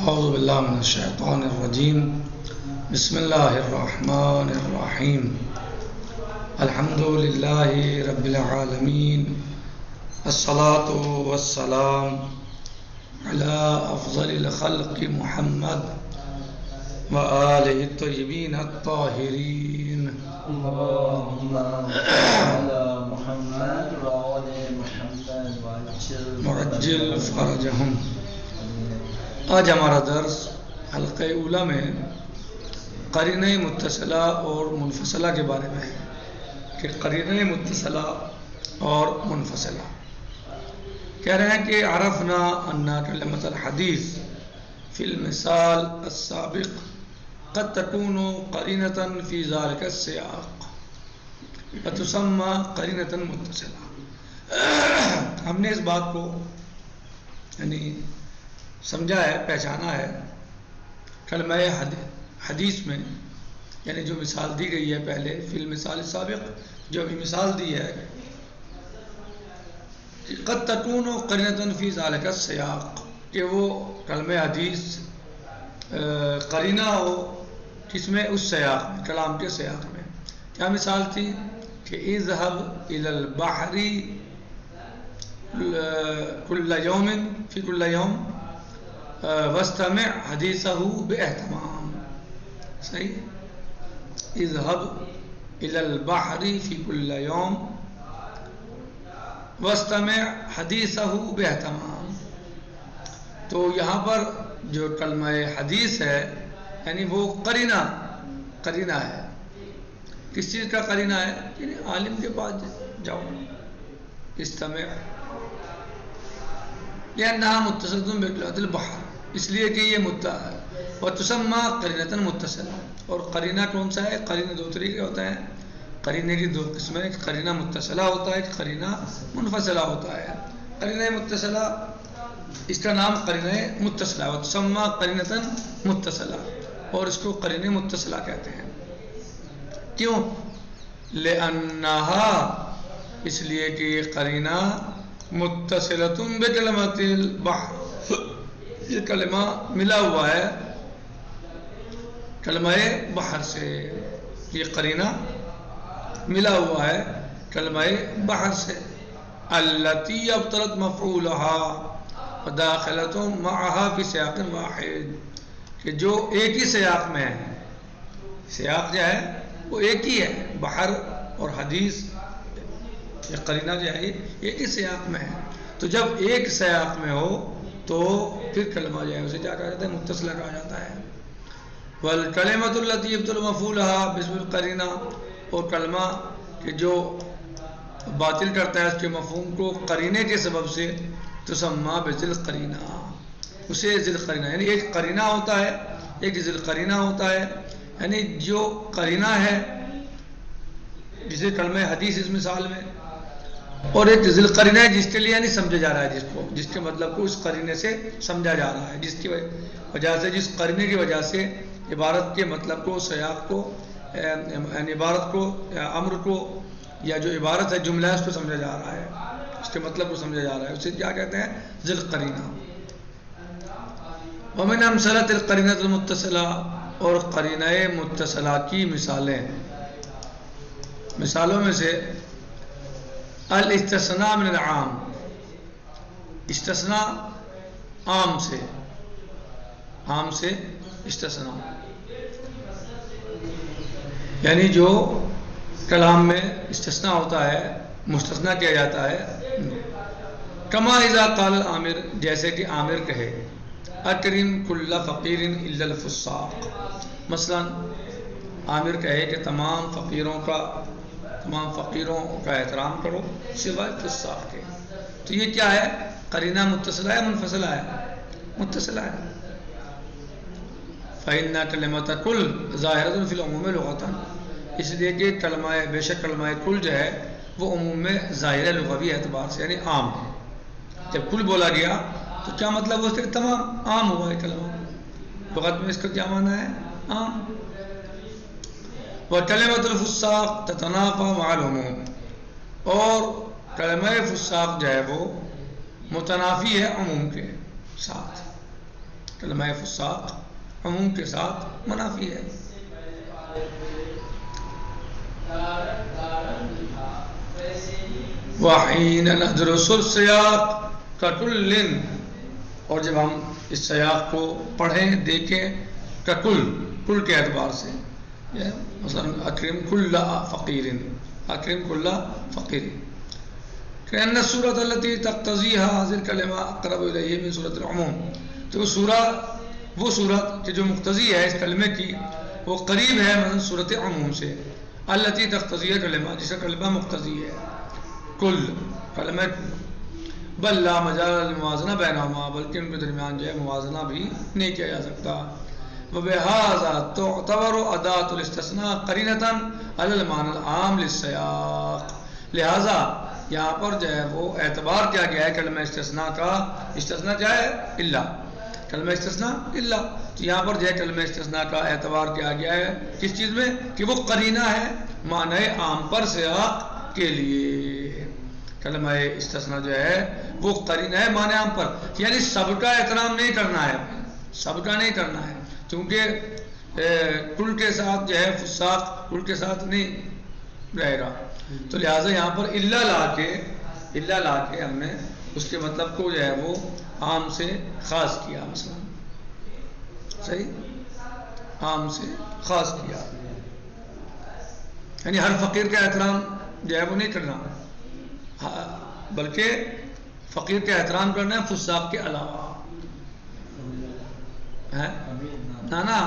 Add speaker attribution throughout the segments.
Speaker 1: اعوذ باللہ من الشیطان الرجیم بسم اللہ الرحمن الرحیم الحمد للہ رب العالمین الصلاة والسلام علی افضل الخلق محمد وآلہ الطیبین الطاہرین
Speaker 2: اللهم على محمد وآل محمد
Speaker 1: معجل فرجہم۔ آج ہمارا درس حلقہ اولیٰ میں قرینہ متصلہ اور منفصلہ کے بارے میں ہے کہ قرینہ متصلہ اور منفصلہ کہہ رہے ہیں کہ عرفنا ان کلمۃ الحدیث فی المثال السابق قد تكون قرینۃ فی ذلک السیاق وتسمى قرینۃ متصلہ۔ ہم نے اس بات کو سمجھا ہے، پہچانا ہے کلمہ حدیث میں، یعنی جو مثال دی گئی ہے پہلے فی المثال سابق، جو ابھی مثال دی ہے کہ قد تکون قرینۃ فی ذلک السیاق، کہ وہ کلمہ حدیث قرینہ ہو کس میں؟ اس سیاق میں، کلام کے سیاق میں۔ کیا مثال تھی؟ کہ اذهب الى البحر كل يوم في كل يوم واستمع حدیثہ باہتمام۔ صحیح؟ اذهب الى البحر في كل يوم واستمع حدیثہ باہتمام۔ تو یہاں پر جو کلمہ حدیث ہے یعنی وہ قرینہ ہے۔ کس چیز کا قرینہ ہے؟ یعنی عالم کے پاس جاؤ، استمع، لأنها متصلة بكلمة البحر، اس لیے کہ یہ وتسمى قرینۃ متصلہ۔ اور قرینہ کون سا ہے؟ قرینہ دو طریقے ہوتے ہیں، قرینے کی دو قسمیں، ایک قرینہ متصلہ ہوتا ہے، ایک قرینہ منفصلہ ہوتا ہے۔ قرینہ متصلہ، اس کا نام قرینہ متصلہ ہے، وتسمى قرینۃ متصلہ، اور اس کو قرینہ متصلہ کہتے ہیں۔ کیوں؟ لأنها، اس لیے کہ یہ قرینہ متصلۃ بکلمۃ البحر، یہ کلمہ ملا ہوا ہے کلمہ بحر سے، یہ قرینہ ملا ہوا ہے کلمہ بحر سے۔ التی ابطلت مفعولها وداخلۃ معها فی سیاق واحد، کہ جو ایک ہی سیاق میں ہے، سیاق جو ہے وہ ایک ہی ہے، بحر اور حدیث، یہ قرینہ جو ہے یہ ایک ہی سیاق میں ہے۔ تو جب ایک سیاق میں ہو تو پھر کلمہ جو ہے اسے کیا کہا جاتا ہے؟ متصلہ کہا جاتا ہے۔ والکلمۃ التی یبطل مفعولها باسم القرینہ، اور کلمہ کہ جو باطل کرتا ہے اس کے مفہوم کو قرینے کے سبب سے، تسمى بذل قرینہ، اسے ذل قرینہ، یعنی ایک قرینہ ہوتا ہے، ایک ذل قرینہ ہوتا ہے، یعنی جو قرینہ ہے جسے کلمہ حدیث اس مثال میں، اور ایک ذل قرینہ ہے جس کے لیے یعنی سمجھا جا رہا ہے، جس کے مطلب کو اس قرینے سے سمجھا جا رہا ہے، جس کی وجہ سے، جس قرینے کی وجہ سے عبارت کے مطلب کو، سیاق کو، یعنی عبارت کو، امر کو، یا جو عبارت ہے جملہ ہے اس کو سمجھا جا رہا ہے، اس کے مطلب کو سمجھا جا رہا ہے، اسے کیا کہتے ہیں؟ ذل قرینہ۔ ومن امثلۃ القرینۃ المتصلہ، اور قرینہ متصلہ کی مثالیں، مثالوں میں سے الاستثناء من العام، استثناء عام سے استثناء، یعنی جو کلام میں استثناء ہوتا ہے، مستثنیٰ کیا جاتا ہے۔ کما اذا قال العامر، جیسے کہ عامر کہے اکرم کل فقیر الا الفساق، مثلا عامر کہے کہ تمام فقیروں کا احترام کرو سوائے فساق کے، تو یہ کیا ہے؟ قرینہ متصلہ ہے، منفصلہ ہے؟ متصلہ ہے۔ فإن کلمۃ کل ظاہرۃ فی العموم لغۃ، اس لیے کہ کلمہ، بے شک کلمہ کل جو ہے وہ عموم میں ظاہر ہے لغوی اعتبار سے، یعنی عام۔ جب کل بولا گیا تو کیا مطلب اس کے تمام عام ہوا ہے کلمہ، لغت میں اس کا کیا معنی ہے؟ عام۔ وکلمۃ الفساق تتنافى مع العموم، اور کلمہ فساق جو ہے وہ متنافی ہے عموم کے ساتھ، کلمہ فساق عموم کے ساتھ منافی ہے. وحین ندرس السیاق ککل، اور جب ہم اس سیاق کو پڑھیں دیکھیں ککل، کل کے اعتبار سے، مثلا اکرم کل فقیر، اکرم کل فقیر، کأن السورۃ التي تقتضیها هذه الکلمہ اقرب الیہ من سورۃ العموم. تو وہ سورت کہ جو مقتضی ہے اس کلمے کی وہ قریب ہے مثلا سورۃ عموم سے، التي تقتضی کلمہ، جس کا کلمہ مقتضی ہے کل، کلمہ بل لا مجال للموازنہ بینہما، بلکہ ان کے درمیان جو ہے موازنہ بھی نہیں کیا جا سکتا. وبهذا تعتبر اداة الاستثناء قرینۃ علی المعنى العام للسیاق. لہذا یہاں پر جو ہے وہ اعتبار کیا گیا ہے کلمہ استثناء کا. استثناء کیا ہے؟ الا، کلمہ استثناء الا. تو یہاں پر جو ہے کلمہ استثناء کا اعتبار کیا گیا ہے کس چیز میں؟ کہ وہ قرینہ ہے معنی عام پر سیاق کے لیے. کلمہ استثناء جو ہے وہ قرینہ ہے معنی عام پر، یعنی سب کا احترام نہیں کرنا ہے، سب کا نہیں کرنا ہے، کیونکہ کل کے ساتھ جو ہے فساق کل کے ساتھ نہیں رہے گا. تو لہٰذا یہاں پر الا لا کے ہم نے اس کے مطلب کو جو ہے وہ عام سے خاص کیا، مثلا صحیح، عام سے خاص کیا، یعنی ہر فقیر کا احترام جو ہے وہ نہیں کرنا، بلکہ فقیر کا احترام کرنا ہے فساق کے علاوہ. نا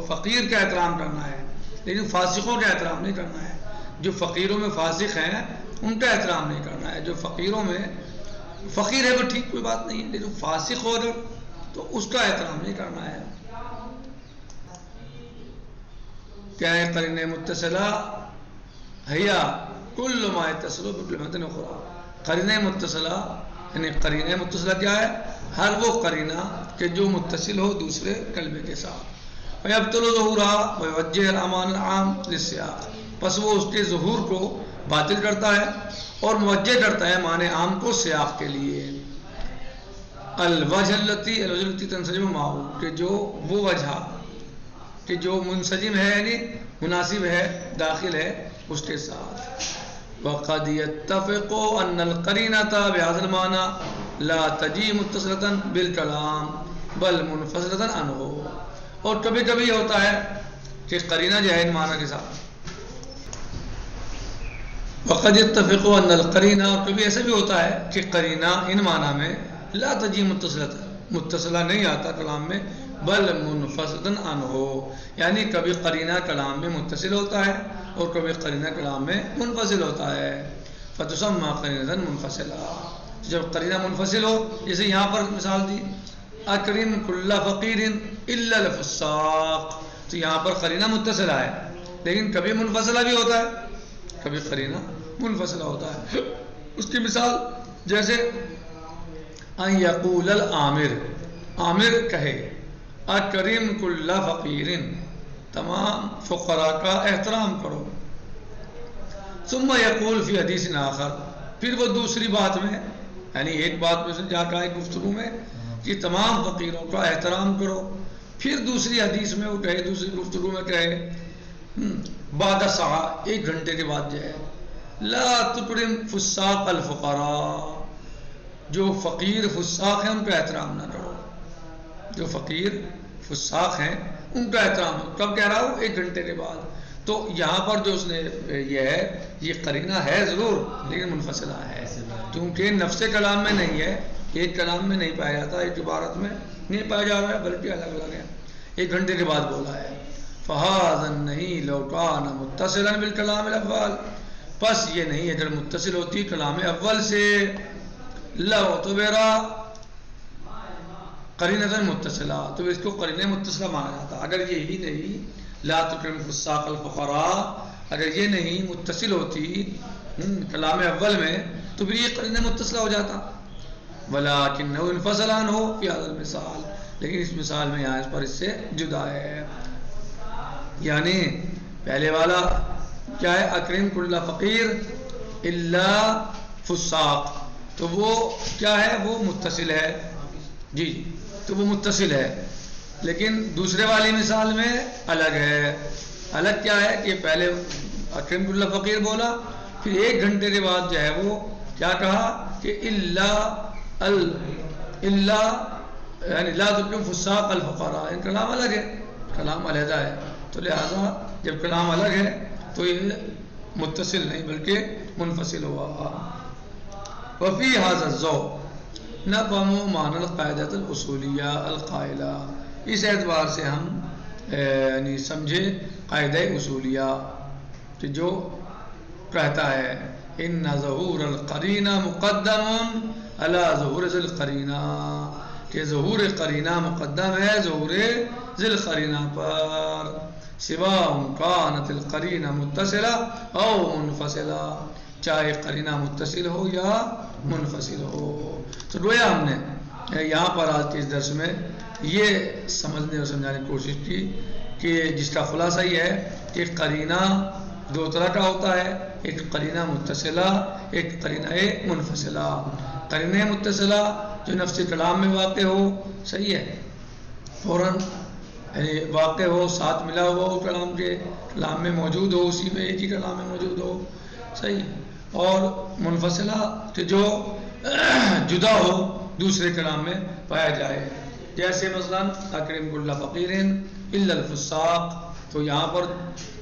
Speaker 1: فقیر کا احترام کرنا ہے لیکن فاسقوں کا احترام نہیں کرنا ہے. جو فقیروں میں فاسق ہیں ان کا احترام نہیں کرنا ہے. جو فقیروں میں فقیر ہے وہ ٹھیک کوئی بات نہیں ہے، لیکن فاسق ہو تو اس کا احترام نہیں کرنا ہے. کیا ہے قرینہ متصلہ؟ حیا کل ما یتصل بکلمۃ اخری. قرینہ متصلہ یعنی قرینہ متصلہ کیا ہے؟ ہر وہ قرینہ کہ جو متصل ہو دوسرے کلمے کے ساتھ. فیبطل ظہورها ویوجہ الامان العام للسیاق، پس وہ اس کے ظہور کو باطل کرتا ہے اور موجہ کرتا ہے معنی عام کو سیاق کے لیے. الوجہ التی تنسجم معه، کہ جو وہ وجہ کہ جو منسجم ہے یعنی مناسب ہے داخل ہے اس کے ساتھ. وقد يتفق ان القرینۃ بهذا المعنى لا تجی متصلة بالکلام بل منفصلة عنه. اور کبھی کبھی ہوتا ہے کہ قرینہ جو ہے ان معنی کے ساتھ. وقد يتفق ان القرینہ، اور کبھی ایسا بھی ہوتا ہے کہ قرینہ ان معنی میں لا تجی متصلہ نہیں آتا کلام میں، بل منفصلة عنه، یعنی کبھی قرینہ کلام میں متصل ہوتا ہے اور کبھی قرینہ کلام میں منفصل ہوتا ہے. فتسمى قرینۃ منفصلہ. جب قرینہ منفصل ہو، جیسے یہاں پر مثال دی اکرم کل فقیر الا الفساق، تو یہاں پر قرینہ متصلہ ہے لیکن کبھی منفصلہ بھی ہوتا ہے، کبھی قرینہ منفصلہ ہوتا ہے. اس کی مثال جیسے ان یقول العامر، عامر کہے اکرم کل فقیر، تمام فقراء کا احترام کرو. ثم یقول فی حدیث آخر، پھر وہ دوسری بات میں یعنی ایک بات میں سے جا کہا ایک گفتگو میں کہ تمام فقیروں کا احترام کرو، پھر دوسری حدیث میں وہ کہے، دوسری گفتگو میں کہے بعد ساعہ، ایک گھنٹے کے بعد جو ہے لا تکرم فساق الفقراء، جو فقیر فساق ہیں ان کا احترام نہ کرو. جو فقیر فساق ہیں ان کا احترام. کب کہہ رہا ہوں؟ ایک گھنٹے کے بعد. تو یہاں پر جو اس نے یہ قرینہ ہے ضرور لیکن منفصلہ ہے، کیونکہ نفس کلام میں نہیں ہے، ایک کلام میں نہیں پایا جاتا، ایک عبارت میں نہیں پایا جا رہا ہے بلکہ الگ الگ ہے. ایک گھنٹے کے بعد بولا ہے. فہذا نہیں لو کان متصلا بالکلام الاول، پس یہ نہیں اگر متصل ہوتی کلام اول سے، لو تو میرا قرینۃ متصلہ، تو اس کو قرینہ متصلہ مانا جاتا. اگر یہی نہیں لا تکرم فساق الفقراء، اگر یہ نہیں متصل ہوتی کلام اول میں تو پھر یہ قرینہ متصلہ ہو جاتا. ولکنہ انفصل عنہ فی هذا المثال، لیکن اس مثال میں یہاں اس پر اس سے جدا ہے. یعنی پہلے والا کیا ہے؟ اکرم کل فقیر الا فساق، تو وہ کیا ہے؟ وہ متصل ہے. جی تو وہ متصل ہے. لیکن دوسرے والی مثال میں الگ ہے. الگ کیا ہے کہ پہلے اکرم کل فقیر بولا، پھر 1 گھنٹے کے بعد جو ہے وہ کیا کہا کہ یعنی لا تکرم فساق الفقراء. ان کلام الگ ہے، کلام علیحدہ ہے. تو لہذا جب کلام الگ ہے تو یہ متصل نہیں بلکہ منفصل ہوا. وفی هذا الذوق نفهم معنى القاعدة الأصولية القائلة. اس اعتبار سے ہم یعنی سمجھے قاعدہ اصولیہ کہ جو کہتا ہے ان ظہور القرینہ مقدم علی ظہور ذی القرینہ، کہ ظہور قرینہ مقدم ہے ظہور ذی القرینہ پر، سواء کانت القرینہ متصلہ او منفصلہ، چاہے قرینہ متصل ہو یا منفصل ہو. تو گویا ہم نے یہاں پر آج کے اس درس میں یہ سمجھنے اور سمجھانے کی کوشش کی کہ جس کا خلاصہ یہ ہے کہ قرینہ 2 طرح کا ہوتا ہے، ایک قرینہ متصلہ، ایک قرینہ منفصلہ. قرینہ متصلہ جو نفس کلام میں واقع ہو، صحیح ہے، فوراً یعنی واقع ہو، ساتھ ملا ہوا ہو کلام کے، کلام میں موجود ہو، اسی میں ایک ہی کلام میں موجود ہو، صحیح. اور منفصلہ کہ جو جدا ہو، دوسرے کلام میں پایا جائے. جیسے مثلا اکرم کل فقیر الا الفساق، تو یہاں پر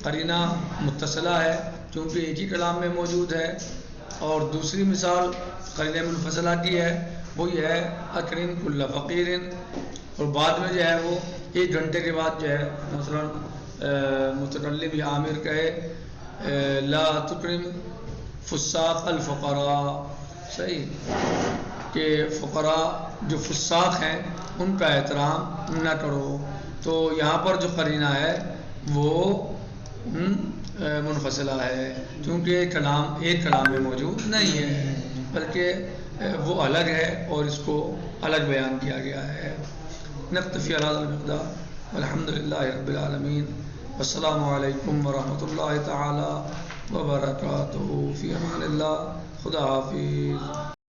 Speaker 1: قرینہ متصلہ ہے کیونکہ ایک ہی کلام میں موجود ہے. اور دوسری مثال قرینہ منفصلہ کی ہے، وہ یہ ہے اکرم کل فقیر، اور بعد میں جو ہے وہ 1 گھنٹے کے بعد جو ہے مثلا متکلم یا عامر کہے لا تکرم فساق الفقراء، صحیح، کہ فقراء جو فساق ہیں ان کا احترام نہ کرو. تو یہاں پر جو قرینہ ہے وہ منفصلہ ہے کیونکہ کلام ایک کلام میں موجود نہیں ہے بلکہ وہ الگ ہے اور اس کو الگ بیان کیا گیا ہے. نکتفی علی هذا المقدار والحمد للہ رب العالمین، والسلام علیکم ورحمۃ اللہ تعالی وبرکاتہ. فی امان اللہ. خدا حافظ.